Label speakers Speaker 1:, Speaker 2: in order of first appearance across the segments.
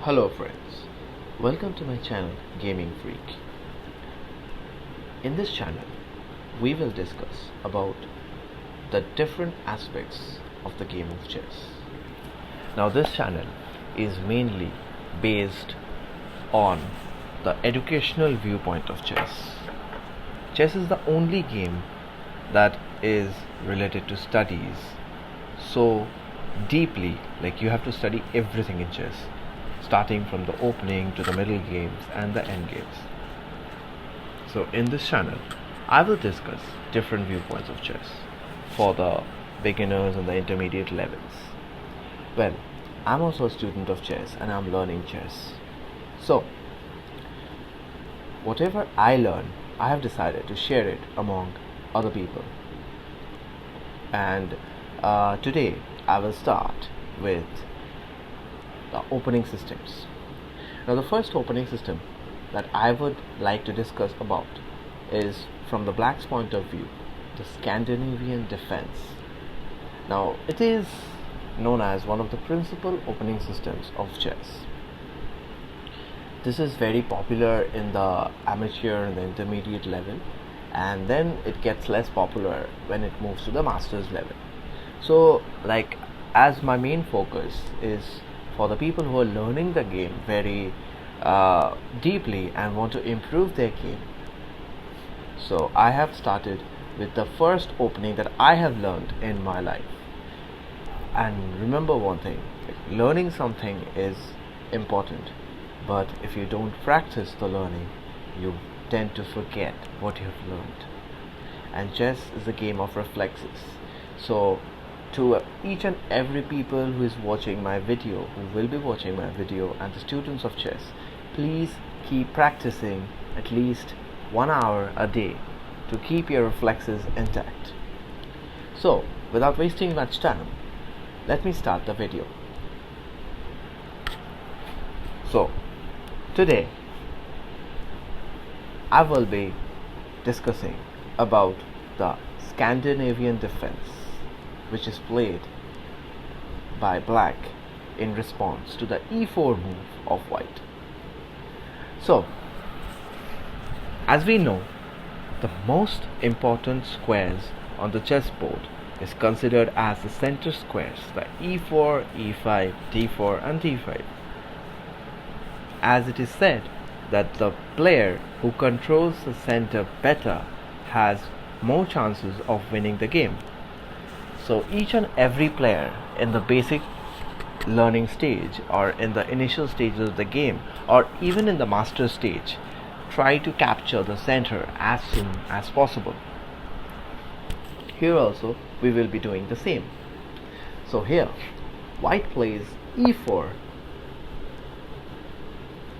Speaker 1: Hello friends, welcome to my channel Gaming Freak. In this channel, we will discuss about the different aspects of the game of chess. Now this channel is mainly based on the educational viewpoint of chess. Chess is the only game that is related to studies so deeply, like you have to study everything in chess, starting from the opening to the middle games and the end games. So in this channel, I will discuss different viewpoints of chess for the beginners and the intermediate levels. Well, I'm also a student of chess and I'm learning chess. So, whatever I learn, I have decided to share it among other people. And today, I will start with the opening systems. Now the first opening system that I would like to discuss about is from the black's point of view, the Scandinavian defense. Now it is known as one of the principal opening systems of chess. This is very popular in the amateur and the intermediate level, and then it gets less popular when it moves to the masters level. So as my main focus is for the people who are learning the game very deeply and want to improve their game. So I have started with the first opening that I have learned in my life. And remember one thing, learning something is important, but if you don't practice the learning, you tend to forget what you have learned. And chess is a game of reflexes. So to each and every people who is watching my video, who will be watching my video, and the students of chess, please keep practicing at least 1 hour a day to keep your reflexes intact. So without wasting much time, let me start the video. So today I will be discussing about the Scandinavian defense, which is played by black in response to the e4 move of white. So, as we know, the most important squares on the chessboard is considered as the center squares, the e4, e5, d4 and d5. As it is said that the player who controls the center better has more chances of winning the game. So each and every player in the basic learning stage or in the initial stages of the game or even in the master stage try to capture the center as soon as possible. Here also we will be doing the same. So here white plays e4,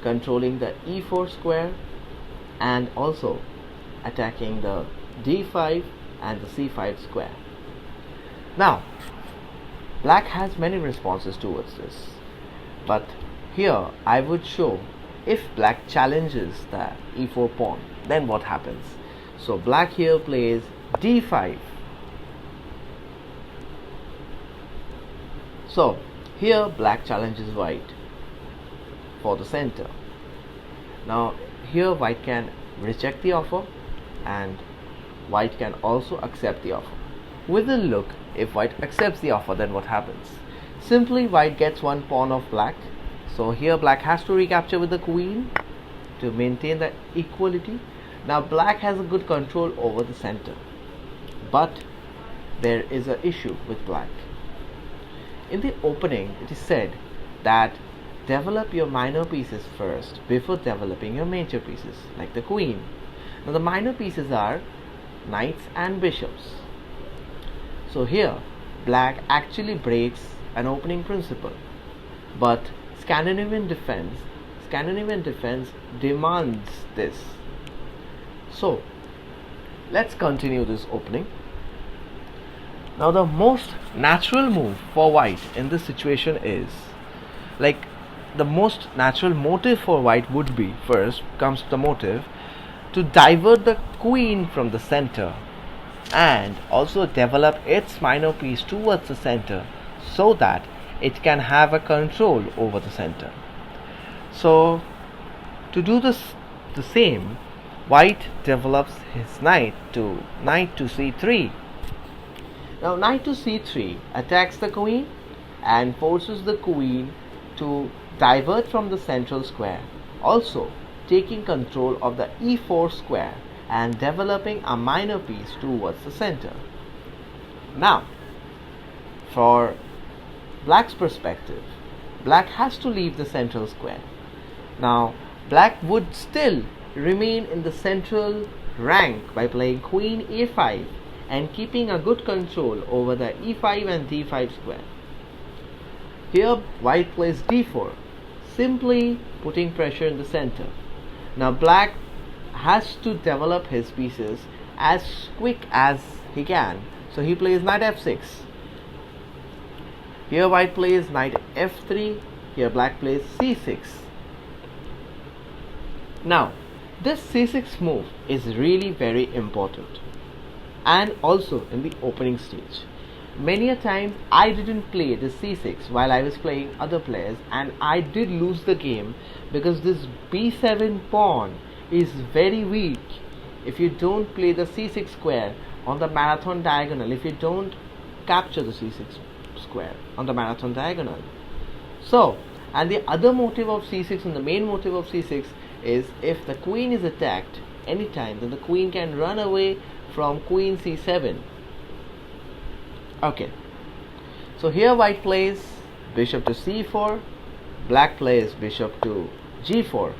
Speaker 1: controlling the e4 square and also attacking the d5 and the c5 square. Now, black has many responses towards this, but here I would show if black challenges the e4 pawn, then what happens. So black here plays d5. So here black challenges white for the center. Now here white can reject the offer and white can also accept the offer. With a look, if white accepts the offer, then what happens? Simply white gets one pawn of black. So here black has to recapture with the queen to maintain the equality. Now black has a good control over the center, but there is an issue with black. In the opening, it is said that develop your minor pieces first before developing your major pieces, like the queen. Now the minor pieces are knights and bishops. So here black actually breaks an opening principle, but Scandinavian defense demands this. So let's continue this opening. Now the most natural move for white in this situation is, the most natural motive for white would be, first comes the motive to divert the queen from the center and also develop its minor piece towards the center so that it can have a control over the center. So to do the same, white develops his knight to c3. Now knight to c3 attacks the queen and forces the queen to divert from the central square, also taking control of the e4 square and developing a minor piece towards the center. Now, for black's perspective, black has to leave the central square. Now, black would still remain in the central rank by playing queen a5 and keeping a good control over the e5 and d5 square. Here white plays d4, simply putting pressure in the center. Now black has to develop his pieces as quick as he can, so he plays knight f6. Here white plays knight f3, here black plays c6. Now this c6 move is really very important, and also in the opening stage. Many a time I didn't play the c6 while I was playing other players, and I did lose the game because this b7 pawn is very weak. If you don't play the c6 square on the marathon diagonal, if you don't capture the c6 square on the marathon diagonal. So, and the other motive of c6 and the main motive of c6 is if the queen is attacked anytime, then the queen can run away from queen c7. Okay, so here white plays bishop to c4, black plays bishop to g4.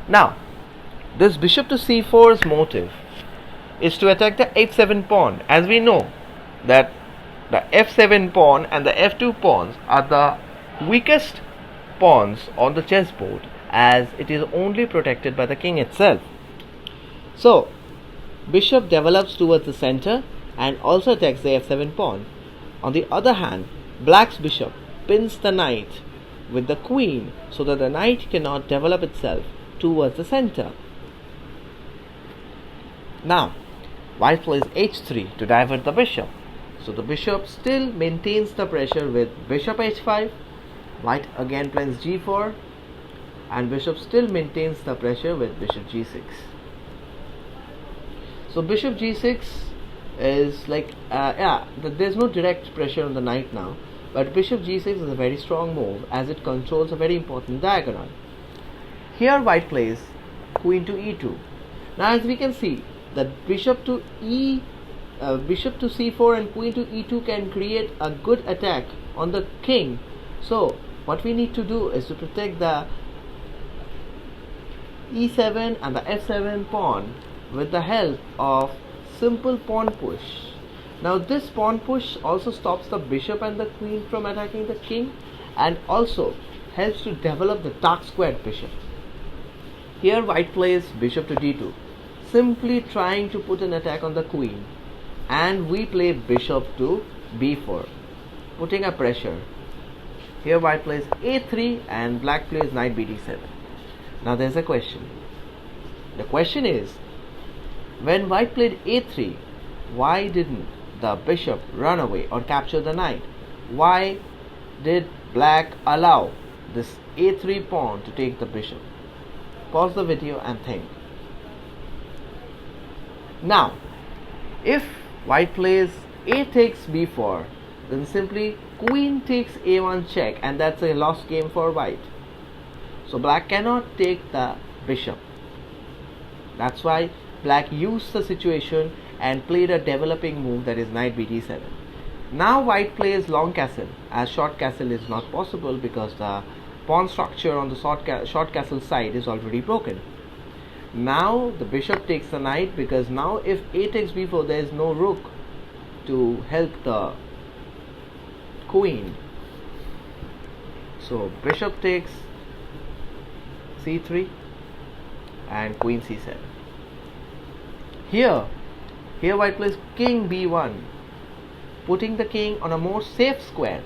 Speaker 1: Now this bishop to c4's motive is to attack the h7 pawn, as we know that the f7 pawn and the f2 pawns are the weakest pawns on the chessboard, as it is only protected by the king itself. So bishop develops towards the center and also attacks the f7 pawn. On the other hand, black's bishop pins the knight with the queen so that the knight cannot develop itself towards the center. Now white plays h3 to divert the bishop. So the bishop still maintains the pressure with bishop h5. White again plays g4, and bishop still maintains the pressure with bishop g6. So bishop g6 is like there's no direct pressure on the knight now, but bishop g6 is a very strong move as it controls a very important diagonal. Here white plays queen to e2. Now as we can see that bishop to c4 and queen to e2 can create a good attack on the king. So what we need to do is to protect the e7 and the f7 pawn with the help of simple pawn push. Now this pawn push also stops the bishop and the queen from attacking the king, and also helps to develop the dark squared bishop. Here white plays bishop to d2, simply trying to put an attack on the queen, and we play bishop to b4, putting a pressure. Here white plays a3 and black plays knight bd7. Now there's a question. The question is, when white played a3, why didn't the bishop run away or capture the knight? Why did black allow this a3 pawn to take the bishop? Pause the video and think. Now, if white plays a takes b4, then simply queen takes a1 check, and that's a lost game for white. So black cannot take the bishop. That's why black used the situation and played a developing move, that is knight bd7. Now white plays long castle, as short castle is not possible because the pawn structure on the short castle side is already broken. Now the bishop takes the knight, because now if a takes b4, there is no rook to help the queen. So bishop takes c3 and queen c7. Here white plays king b1, putting the king on a more safe square,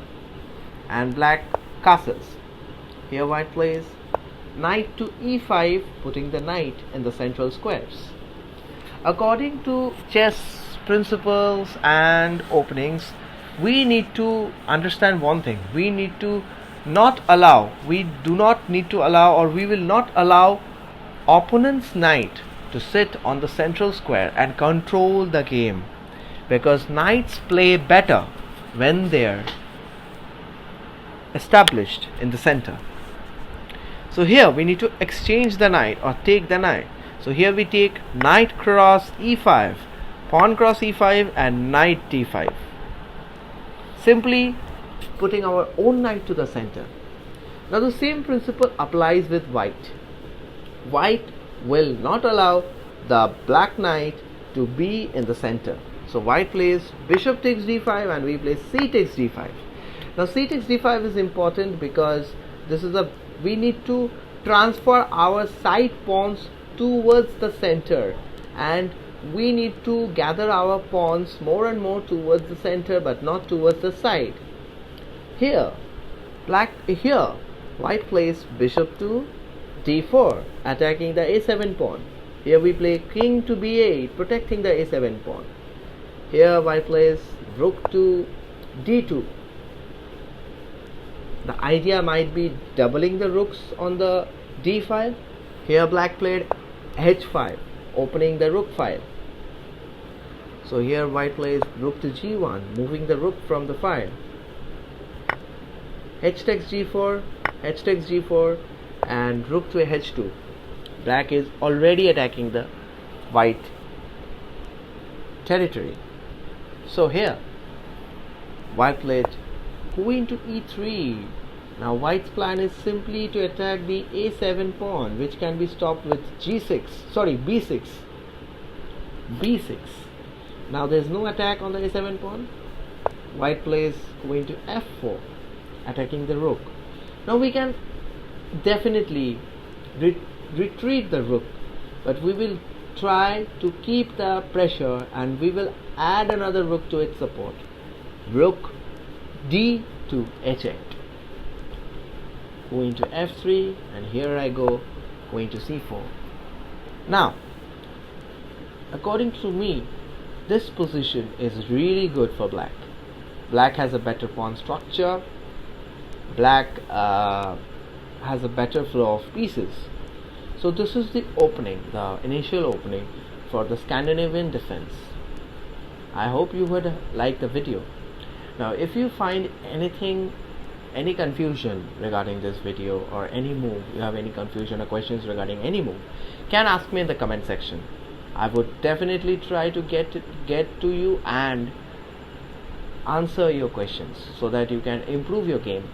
Speaker 1: and black castles. Here white plays knight to e5, putting the knight in the central squares. According to chess principles and openings, we need to understand one thing. We need to we do not need to allow, or we will not allow opponent's knight to sit on the central square and control the game, because knights play better when they're established in the center. So here we need to exchange the knight or take the knight. So here we take knight cross e5, pawn cross e5 and knight d5, simply putting our own knight to the center. Now the same principle applies with white. White will not allow the black knight to be in the center. So white plays bishop takes d5 and we play c takes d5. Now c takes d5 is important because we need to transfer our side pawns towards the center, and we need to gather our pawns more and more towards the center but not towards the side. Here white plays bishop to d4, attacking the a7 pawn. Here we play king to b8, protecting the a7 pawn. Here white plays rook to d2. The idea might be doubling the rooks on the d file. Here black played h5, opening the rook file. So here white plays rook to g1, moving the rook from the file. H takes g4, h takes g4 and rook to h2. Black is already attacking the white territory. So here white played queen to e3. Now white's plan is simply to attack the a7 pawn, which can be stopped with b6. Now there is no attack on the a7 pawn. White plays queen to f4, attacking the rook. Now we can definitely retreat the rook, but we will try to keep the pressure and we will add another rook to its support. Rook d to h8, queen to f3, and here I go queen to c4. Now according to me, this position is really good for black. Black has a better pawn structure. Black has a better flow of pieces. So this is the initial opening for the Scandinavian defense. I hope you would like the video. Now if you find any confusion regarding this video or any move, you have any confusion or questions regarding any move, can ask me in the comment section. I would definitely try to get to you and answer your questions so that you can improve your game.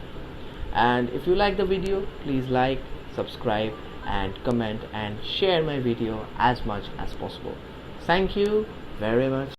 Speaker 1: And if you like the video, please like, subscribe and comment and share my video as much as possible. Thank you very much.